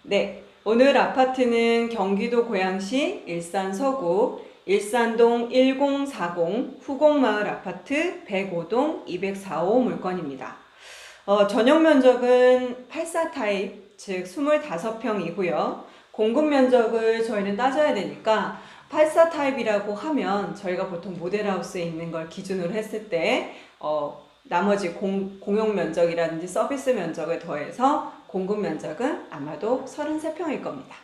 네, 오늘 아파트는 경기도 고양시 일산 서구 일산동 1040 후곡마을 아파트 105동 204호 물건입니다. 전용 면적은 84 타입, 즉 25평이고요. 공급 면적을 저희는 따져야 되니까 84 타입이라고 하면 저희가 보통 모델하우스에 있는 걸 기준으로 했을 때 나머지 공용 면적이라든지 서비스 면적을 더해서 공급 면적은 아마도 33평일 겁니다.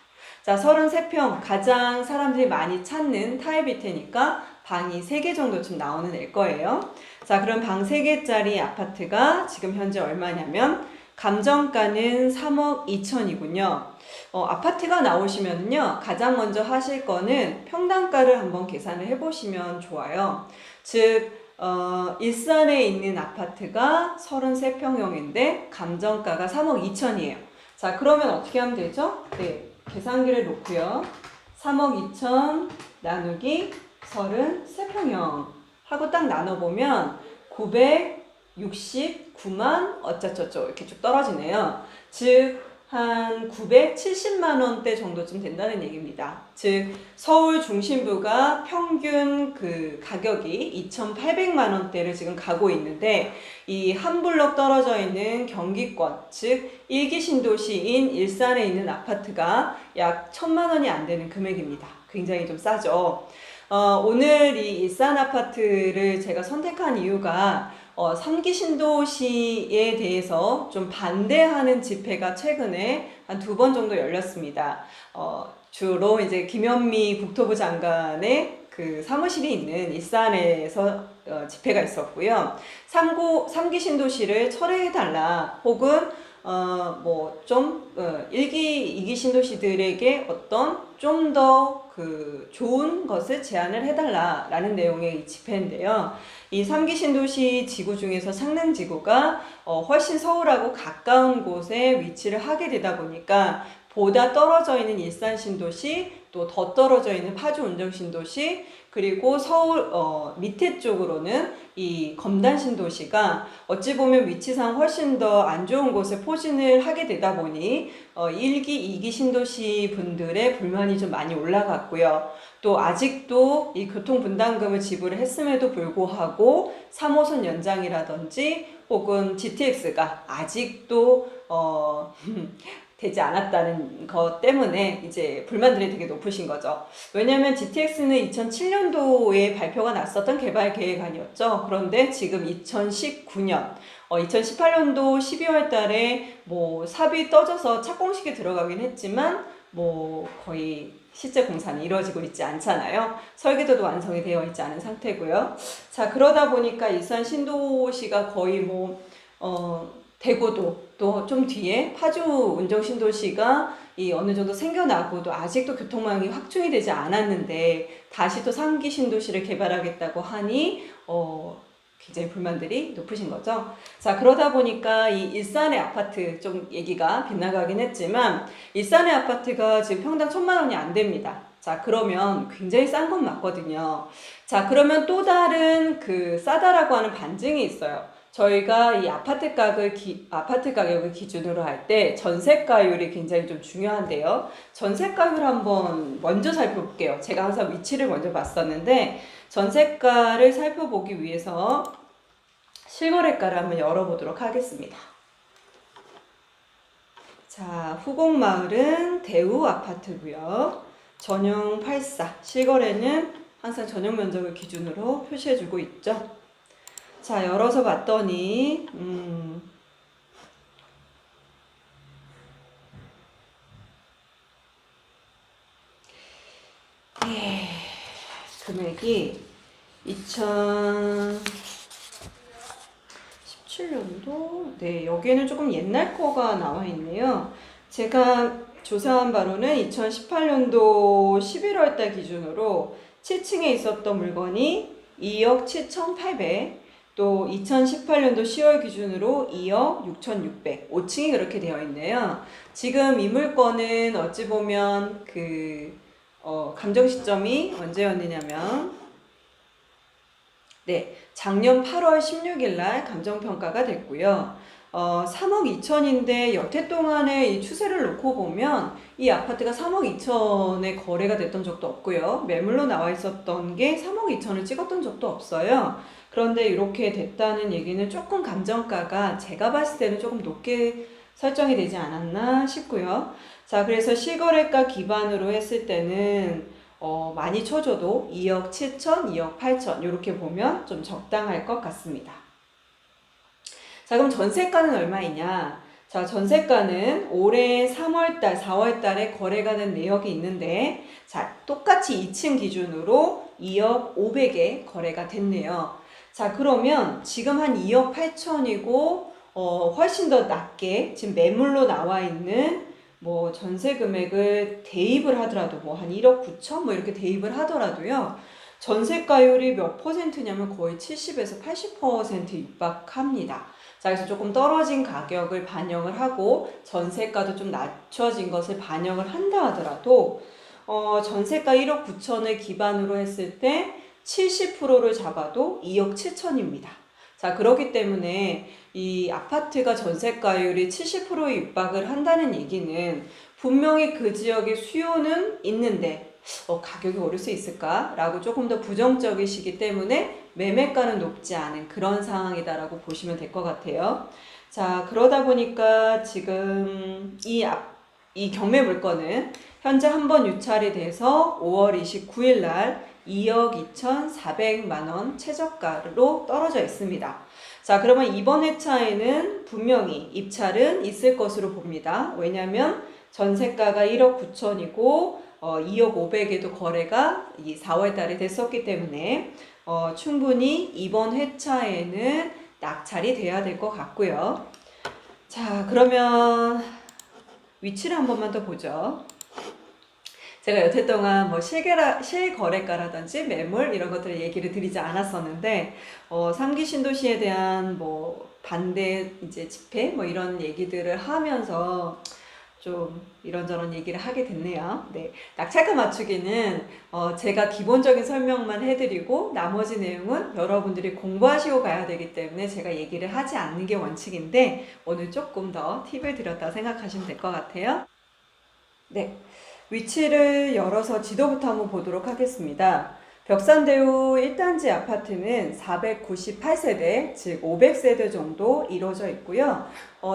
자, 33평 가장 사람들이 많이 찾는 타입일 테니까 방이 3개 정도쯤 나오는 애 거예요. 자, 그럼 방 3개짜리 아파트가 지금 현재 얼마냐면 감정가는 3억 2천이군요. 아파트가 나오시면요, 가장 먼저 하실 거는 평당가를 한번 계산을 해보시면 좋아요. 즉 일산에 있는 아파트가 33평형인데 감정가가 3억 2천이에요. 자, 그러면 어떻게 하면 되죠? 네, 계산기를 놓고요. 3억 2천 나누기 33평형 하고 딱 나눠보면 969만 어쩌저쩌 이렇게 쭉 떨어지네요. 즉 한 970만 원대 정도쯤 된다는 얘기입니다. 즉 서울 중심부가 평균 그 가격이 2,800만 원대를 지금 가고 있는데 이 한 블럭 떨어져 있는 경기권, 즉 1기 신도시인 일산에 있는 아파트가 약 1,000만 원이 안 되는 금액입니다. 굉장히 좀 싸죠. 오늘 이 일산 아파트를 제가 선택한 이유가 3기 신도시에 대해서 좀 반대하는 집회가 최근에 한 2번 정도 열렸습니다. 주로 이제 김현미 국토부 장관의 그 사무실이 있는 일산에서 집회가 있었고요. 3기 신도시를 철회해달라, 혹은 좀 1기, 2기 신도시들에게 어떤 좀 더 그 좋은 것을 제안을 해달라라는 내용의 이 집회인데요. 이 3기 신도시 지구 중에서 창릉지구가 훨씬 서울하고 가까운 곳에 위치를 하게 되다 보니까 보다 떨어져 있는 일산 신도시, 또 더 떨어져 있는 파주 운정 신도시, 그리고 서울 밑에 쪽으로는 이 검단 신도시가 어찌 보면 위치상 훨씬 더 안 좋은 곳에 포진을 하게 되다 보니 1기, 2기 신도시 분들의 불만이 좀 많이 올라갔고요. 또 아직도 이 교통분담금을 지불을 했음에도 불구하고 3호선 연장이라든지 혹은 GTX가 아직도 되지 않았다는 것 때문에 이제 불만들이 되게 높으신 거죠. 왜냐하면 GTX는 2007년도에 발표가 났었던 개발 계획안이었죠. 그런데 지금 2019년, 2018년도 12월 달에 삽이 떠져서 착공식에 들어가긴 했지만 거의 실제 공사는 이루어지고 있지 않잖아요. 설계도도 완성이 되어 있지 않은 상태고요. 자, 그러다 보니까 일산 신도시가 거의 대구도 또 좀 뒤에 파주 운정 신도시가 어느 정도 생겨나고도 아직도 교통망이 확충이 되지 않았는데 다시 또 3기 신도시를 개발하겠다고 하니 굉장히 불만들이 높으신 거죠. 자, 그러다 보니까 이 일산의 아파트 좀 얘기가 빗나가긴 했지만 일산의 아파트가 지금 평당 1,000만 원이 안 됩니다. 자, 그러면 굉장히 싼 건 맞거든요. 자, 그러면 또 다른 그 싸다라고 하는 반증이 있어요. 저희가 이 아파트 가격을 기준으로 할 때 전세가율이 굉장히 좀 중요한데요. 전세가율 한번 먼저 살펴볼게요. 제가 항상 위치를 먼저 봤었는데 전세가를 살펴보기 위해서 실거래가를 한번 열어보도록 하겠습니다. 자, 후곡마을은 대우 아파트고요. 전용 84, 실거래는 항상 전용 면적을 기준으로 표시해주고 있죠. 자, 열어서 봤더니 금액이 2017년도, 네, 여기에는 조금 옛날 거가 나와 있네요. 제가 조사한 바로는 2018년도 11월 달 기준으로 7층에 있었던 물건이 2억 7,800, 또 2018년도 10월 기준으로 2억 6,600, 5층이 그렇게 되어 있네요. 지금 이 물건은 어찌 보면 감정 시점이 언제였느냐면, 네, 작년 8월 16일 날 감정평가가 됐고요. 3억 2천인데 여태 동안의 이 추세를 놓고 보면 이 아파트가 3억 2천에 거래가 됐던 적도 없고요. 매물로 나와 있었던 게 3억 2천을 찍었던 적도 없어요. 그런데 이렇게 됐다는 얘기는 조금 감정가가 제가 봤을 때는 조금 높게 설정이 되지 않았나 싶고요. 자, 그래서 실거래가 기반으로 했을 때는 많이 쳐줘도 2억 7천, 2억 8천 이렇게 보면 좀 적당할 것 같습니다. 자, 그럼 전세가는 얼마이냐? 자, 전세가는 올해 3월달, 4월달에 거래가 된 내역이 있는데, 자, 똑같이 2층 기준으로 2억 500에 거래가 됐네요. 자, 그러면 지금 한 2억 8천이고, 훨씬 더 낮게 지금 매물로 나와 있는 뭐 전세 금액을 대입을 하더라도 뭐 한 1억 9천 뭐 이렇게 대입을 하더라도요. 전세가율이 몇 퍼센트냐면 거의 70에서 80% 육박합니다. 자, 그래서 조금 떨어진 가격을 반영을 하고 전세가도 좀 낮춰진 것을 반영을 한다 하더라도 전세가 1억 9천을 기반으로 했을 때 70%를 잡아도 2억 7천입니다. 자, 그렇기 때문에 이 아파트가 전세가율이 70%에 육박을 한다는 얘기는 분명히 그 지역의 수요는 있는데 가격이 오를 수 있을까라고 조금 더 부정적이시기 때문에 매매가는 높지 않은 그런 상황이다라고 보시면 될 것 같아요. 자, 그러다 보니까 지금 이 경매 물건은 현재 한번 유찰이 돼서 5월 29일 날 2억 2,400만 원 최저가로 떨어져 있습니다. 자, 그러면 이번 회차에는 분명히 입찰은 있을 것으로 봅니다. 왜냐하면 전세가가 1억 9천이고 2억 500에도 거래가 이 4월 달에 됐었기 때문에 충분히 이번 회차에는 낙찰이 돼야 될 것 같고요. 자, 그러면 위치를 한 번만 더 보죠. 제가 여태 동안 뭐 실거래가라든지 매물 이런 것들을 얘기를 드리지 않았었는데 3기 신도시에 대한 뭐 반대 이제 집회 뭐 이런 얘기들을 하면서 좀 이런저런 얘기를 하게 됐네요. 네, 낙찰가 맞추기는 제가 기본적인 설명만 해드리고 나머지 내용은 여러분들이 공부하시고 가야 되기 때문에 제가 얘기를 하지 않는 게 원칙인데 오늘 조금 더 팁을 드렸다 생각하시면 될 것 같아요. 네, 위치를 열어서 지도부터 한번 보도록 하겠습니다. 벽산대우 1단지 아파트는 498세대, 즉 500세대 정도 이루어져 있고요.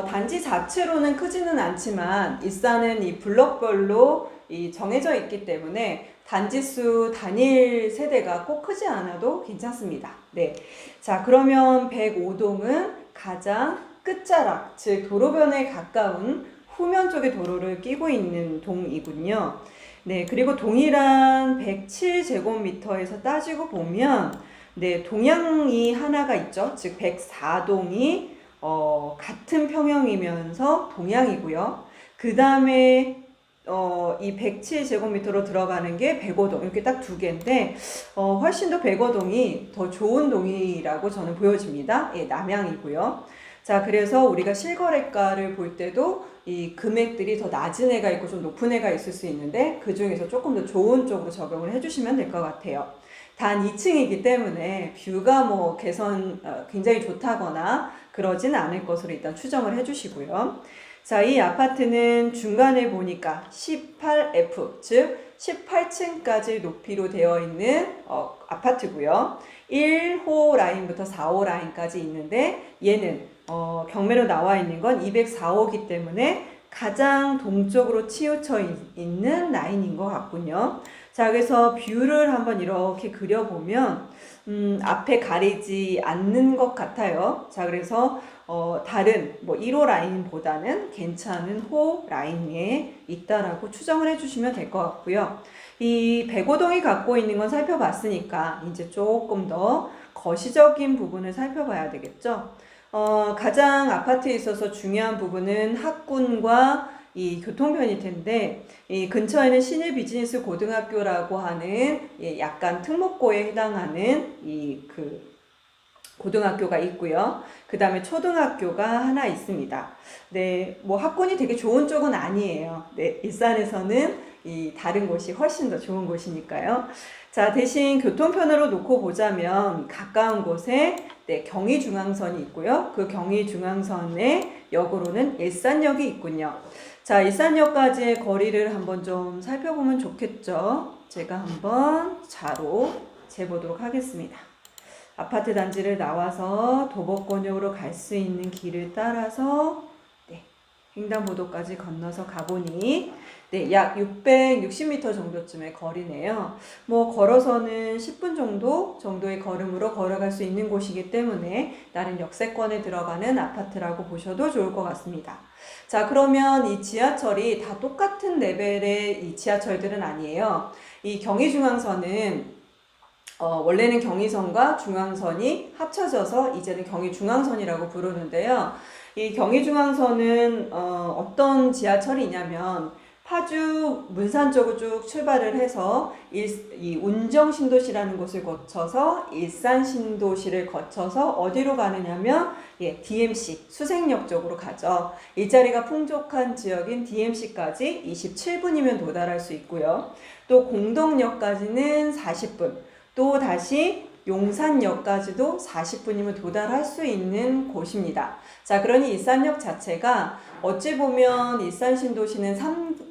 단지 자체로는 크지는 않지만 일산은 이 블럭별로 정해져 있기 때문에 단지수 단일 세대가 꼭 크지 않아도 괜찮습니다. 네, 자, 그러면 105동은 가장 끝자락, 즉 도로변에 가까운 후면 쪽의 도로를 끼고 있는 동이군요. 네, 그리고 동일한 107제곱미터에서 따지고 보면 네, 동향이 하나가 있죠. 즉 104동이 같은 평형이면서 동향이고요. 그 다음에 이 107제곱미터로 들어가는 게 105동 이렇게 딱 두 개인데 훨씬 더 105동이 더 좋은 동이라고 저는 보여집니다. 예, 남향이고요. 자, 그래서 우리가 실거래가를 볼 때도 이 금액들이 더 낮은 애가 있고 좀 높은 애가 있을 수 있는데 그 중에서 조금 더 좋은 쪽으로 적용을 해주시면 될 것 같아요. 단 2층이기 때문에 뷰가 뭐 굉장히 좋다거나 그러진 않을 것으로 일단 추정을 해주시고요. 자, 이 아파트는 중간에 보니까 18F, 즉 18층까지 높이로 되어 있는 아파트고요. 1호 라인부터 4호 라인까지 있는데 얘는 경매로 나와 있는 건 204호이기 때문에 가장 동쪽으로 치우쳐 있는 라인인 것 같군요. 자, 그래서 뷰를 한번 이렇게 그려보면 앞에 가리지 않는 것 같아요. 자, 그래서 다른 뭐 1호 라인보다는 괜찮은 호 라인에 있다라고 추정을 해주시면 될 것 같고요. 이 105동이 갖고 있는 건 살펴봤으니까 이제 조금 더 거시적인 부분을 살펴봐야 되겠죠. 가장 아파트에 있어서 중요한 부분은 학군과 이 교통편일 텐데 이 근처에는 신일 비즈니스 고등학교라고 하는 약간 특목고에 해당하는 고등학교가 있고요. 그 다음에 초등학교가 하나 있습니다. 네, 뭐 학군이 되게 좋은 쪽은 아니에요. 네, 일산에서는 이 다른 곳이 훨씬 더 좋은 곳이니까요. 자, 대신 교통편으로 놓고 보자면 가까운 곳에 네, 경의중앙선이 있고요. 그 경의중앙선의 역으로는 일산역이 있군요. 자, 일산역까지의 거리를 한번 좀 살펴보면 좋겠죠. 제가 한번 자로 재보도록 하겠습니다. 아파트 단지를 나와서 도보권역으로 갈 수 있는 길을 따라서 네, 횡단보도까지 건너서 가보니 네, 약 660m 정도쯤의 거리네요. 뭐 걸어서는 10분 정도의 걸음으로 걸어갈 수 있는 곳이기 때문에 나름 역세권에 들어가는 아파트라고 보셔도 좋을 것 같습니다. 자, 그러면 이 지하철이 다 똑같은 레벨의 이 지하철들은 아니에요. 이 경의중앙선은 원래는 경의선과 중앙선이 합쳐져서 이제는 경의중앙선이라고 부르는데요. 이 경의중앙선은 어떤 지하철이냐면 파주 문산 쪽으로 쭉 출발을 해서 이 운정신도시라는 곳을 거쳐서 일산신도시를 거쳐서 어디로 가느냐면 DMC 수색역 쪽으로 가죠. 일자리가 풍족한 지역인 DMC까지 27분이면 도달할 수 있고요. 또 공덕역까지는 40분, 또 다시 용산역까지도 40분이면 도달할 수 있는 곳입니다. 자, 그러니 일산역 자체가 어찌 보면 일산신도시는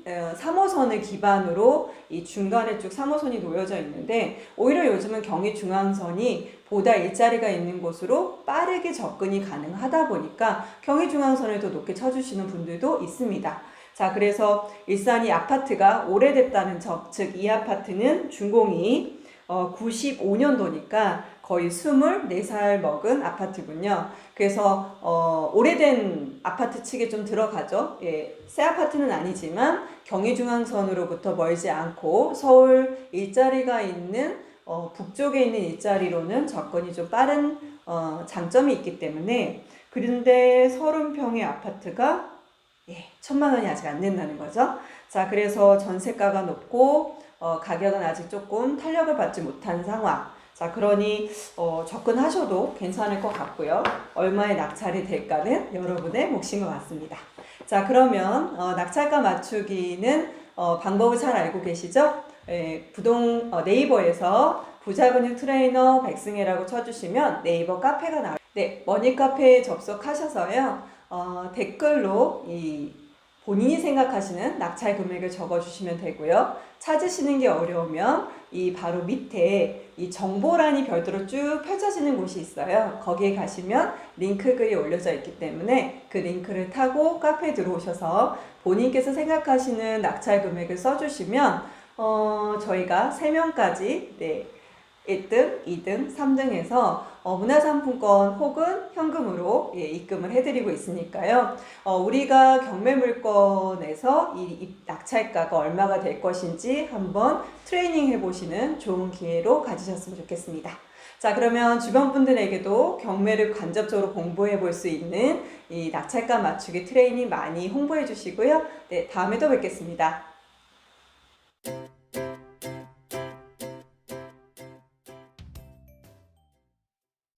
3호선을 기반으로 이 중간에 쭉 3호선이 놓여져 있는데 오히려 요즘은 경의중앙선이 보다 일자리가 있는 곳으로 빠르게 접근이 가능하다 보니까 경의중앙선을 더 높게 쳐주시는 분들도 있습니다. 자, 그래서 일산이 아파트가 오래됐다는 점, 즉 이 아파트는 준공이 95년도니까 거의 24살 먹은 아파트군요. 그래서 오래된 아파트 측에 좀 들어가죠. 예, 새 아파트는 아니지만 경의중앙선으로부터 멀지 않고 서울 일자리가 있는 북쪽에 있는 일자리로는 접근이 좀 빠른 장점이 있기 때문에 그런데 30평의 아파트가 1,000만 원이 아직 안 된다는 거죠. 자, 그래서 전세가가 높고 가격은 아직 조금 탄력을 받지 못한 상황. 자, 그러니 접근하셔도 괜찮을 것 같고요. 얼마의 낙찰이 될까는 여러분의 몫인 것 같습니다. 자, 그러면 낙찰가 맞추기는 방법을 잘 알고 계시죠? 네이버에서 부자근육 트레이너 백승혜라고 쳐주시면 네이버 카페가 나와요. 네, 머니카페에 접속하셔서요. 댓글로 본인이 생각하시는 낙찰 금액을 적어주시면 되고요. 찾으시는 게 어려우면 이 바로 밑에 이 정보란이 별도로 쭉 펼쳐지는 곳이 있어요. 거기에 가시면 링크 글이 올려져 있기 때문에 그 링크를 타고 카페에 들어오셔서 본인께서 생각하시는 낙찰 금액을 써주시면 저희가 3명까지 1등, 2등, 3등에서 문화상품권 혹은 현금으로 입금을 해드리고 있으니까요. 우리가 경매물건에서 이 낙찰가가 얼마가 될 것인지 한번 트레이닝 해보시는 좋은 기회로 가지셨으면 좋겠습니다. 자, 그러면 주변 분들에게도 경매를 간접적으로 공부해 볼 수 있는 이 낙찰가 맞추기 트레이닝 많이 홍보해 주시고요. 네, 다음에 또 뵙겠습니다.